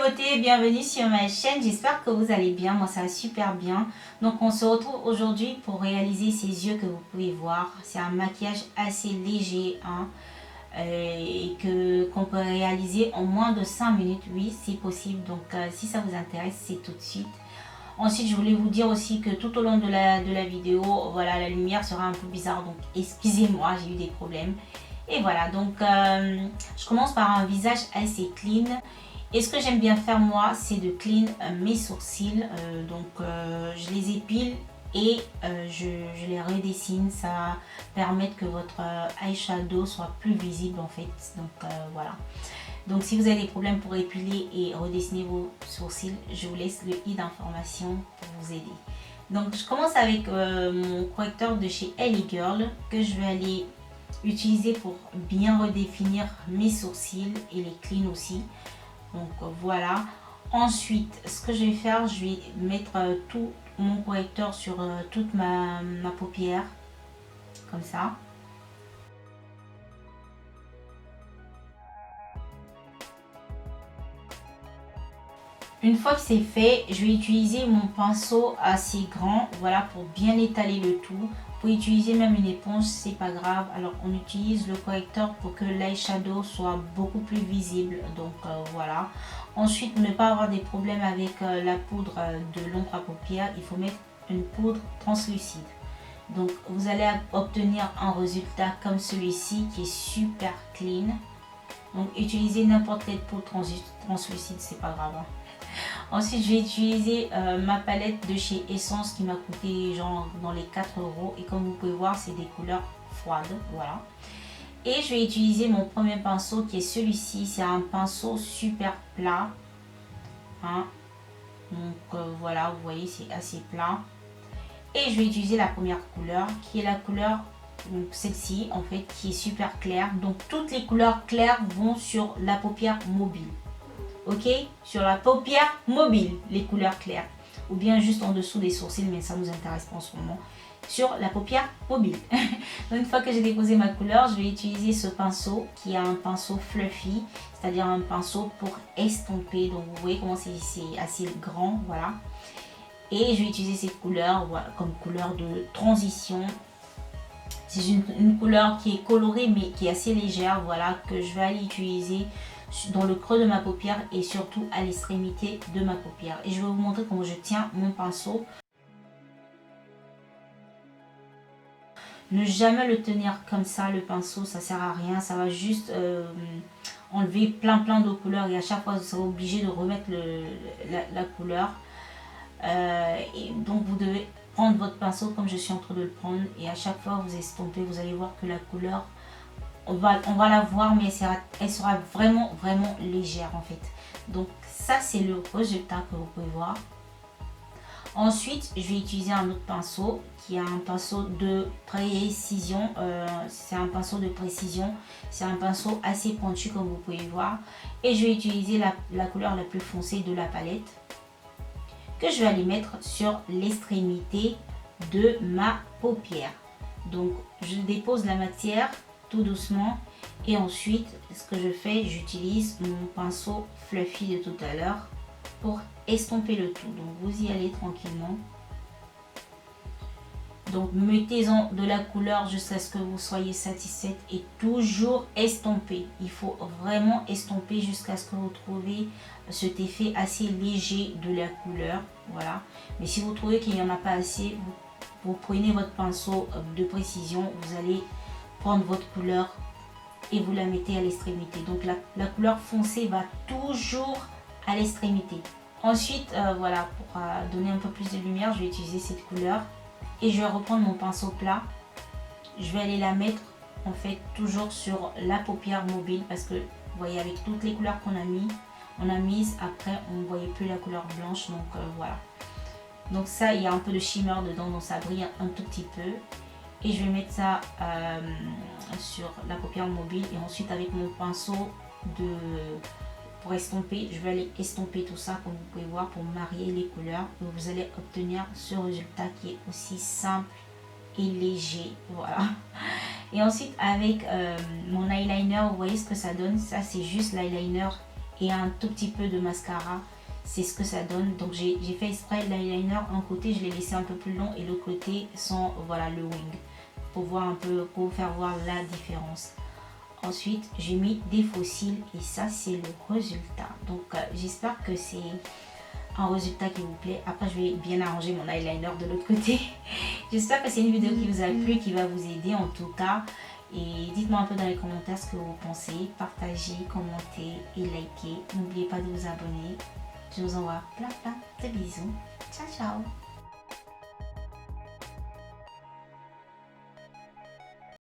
beauté, bienvenue sur ma chaîne, j'espère que vous allez bien, moi ça va super bien. Donc on se retrouve aujourd'hui pour réaliser ces yeux que vous pouvez voir. C'est un maquillage assez léger hein, et qu'on peut réaliser en moins de 5 minutes, oui c'est possible. Donc si ça vous intéresse, c'est tout de suite. Ensuite je voulais vous dire aussi que tout au long de la vidéo, voilà, la lumière sera un peu bizarre, donc excusez-moi, j'ai eu des problèmes. Et voilà, donc je commence par un visage assez clean. Et ce que j'aime bien faire moi, c'est de clean mes sourcils. Je les épile et je les redessine. Ça va permettre que votre eyeshadow soit plus visible en fait. Donc voilà. Donc si vous avez des problèmes pour épiler et redessiner vos sourcils, je vous laisse le i d'information pour vous aider. Donc je commence avec mon correcteur de chez Ellie Girl que je vais aller utiliser pour bien redéfinir mes sourcils et les clean aussi. Donc voilà. Ensuite, ce que je vais faire, je vais mettre tout mon correcteur sur toute ma paupière. Comme ça. Une fois que c'est fait, je vais utiliser mon pinceau assez grand, voilà, pour bien étaler le tout. Vous pouvez utiliser même une éponge, c'est pas grave. Alors on utilise le correcteur pour que l'eyeshadow soit beaucoup plus visible. Donc voilà. Ensuite, ne pas avoir des problèmes avec la poudre de l'ombre à paupières, il faut mettre une poudre translucide. Donc vous allez obtenir un résultat comme celui-ci qui est super clean. Donc utilisez n'importe quelle poudre translucide, c'est pas grave. Hein. Ensuite, je vais utiliser ma palette de chez Essence qui m'a coûté genre dans les 4 €. Et comme vous pouvez voir, c'est des couleurs froides. Voilà. Et je vais utiliser mon premier pinceau qui est celui-ci. C'est un pinceau super plat. Hein. Donc voilà, vous voyez, c'est assez plat. Et je vais utiliser la première couleur qui est la couleur, celle-ci en fait, qui est super claire. Donc toutes les couleurs claires vont sur la paupière mobile. Ok, sur la paupière mobile, les couleurs claires, ou bien juste en dessous des sourcils, mais ça nous intéresse pas en ce moment, sur la paupière mobile. Donc une fois que j'ai déposé ma couleur, je vais utiliser ce pinceau qui est un pinceau fluffy, c'est-à-dire un pinceau pour estomper. Donc vous voyez comment c'est assez grand, voilà. Et je vais utiliser cette couleur, voilà, comme couleur de transition. C'est une couleur qui est colorée mais qui est assez légère, voilà, que je vais aller utiliser dans le creux de ma paupière et surtout à l'extrémité de ma paupière. Et je vais vous montrer comment je tiens mon pinceau. Ne jamais le tenir comme ça, le pinceau, ça sert à rien. Ça va juste enlever plein de couleurs et à chaque fois vous serez obligé de remettre la couleur. Et donc vous devez prendre votre pinceau comme je suis en train de le prendre et à chaque fois vous estompez, vous allez voir que la couleur on va la voir, mais elle sera vraiment légère en fait. Donc ça c'est le résultat que vous pouvez voir. Ensuite je vais utiliser un autre pinceau qui est un pinceau de précision. C'est un pinceau de précision, c'est un pinceau assez pointu comme vous pouvez voir. Et je vais utiliser la couleur la plus foncée de la palette que je vais aller mettre sur l'extrémité de ma paupière. Donc je dépose la matière tout doucement et ensuite ce que je fais, j'utilise mon pinceau fluffy de tout à l'heure pour estomper le tout. Donc vous y allez tranquillement. Donc mettez-en de la couleur jusqu'à ce que vous soyez satisfaite et toujours estomper. Il faut vraiment estomper jusqu'à ce que vous trouviez cet effet assez léger de la couleur. Voilà. Mais si vous trouvez qu'il n'y en a pas assez, vous prenez votre pinceau de précision, vous allez prendre votre couleur et vous la mettez à l'extrémité. Donc la couleur foncée va toujours à l'extrémité. Ensuite, voilà, pour donner un peu plus de lumière, je vais utiliser cette couleur. Et je vais reprendre mon pinceau plat. Je vais aller la mettre en fait toujours sur la paupière mobile parce que vous voyez avec toutes les couleurs qu'on a mis, après on ne voyait plus la couleur blanche. Donc voilà. Donc ça, il y a un peu de shimmer dedans, donc ça brille un tout petit peu. Et je vais mettre ça sur la paupière mobile et ensuite avec mon pinceau pour estomper, je vais aller estomper tout ça comme vous pouvez voir pour marier les couleurs. Et vous allez obtenir ce résultat qui est aussi simple et léger. Voilà. Et ensuite avec mon eyeliner, vous voyez ce que ça donne. Ça c'est juste l'eyeliner et un tout petit peu de mascara. C'est ce que ça donne. Donc j'ai fait exprès l'eyeliner, un côté je l'ai laissé un peu plus long et l'autre côté sans, voilà, le wing, pour voir un peu, pour faire voir la différence. Ensuite j'ai mis des faux cils et ça c'est le résultat. Donc j'espère que c'est un résultat qui vous plaît. Après je vais bien arranger mon eyeliner de l'autre côté. J'espère que c'est une vidéo qui vous a plu, qui va vous aider en tout cas. Et dites-moi un peu dans les commentaires ce que vous pensez. Partagez, commentez et likez. N'oubliez pas de vous abonner. Je vous envoie plein de bisous. Ciao ciao.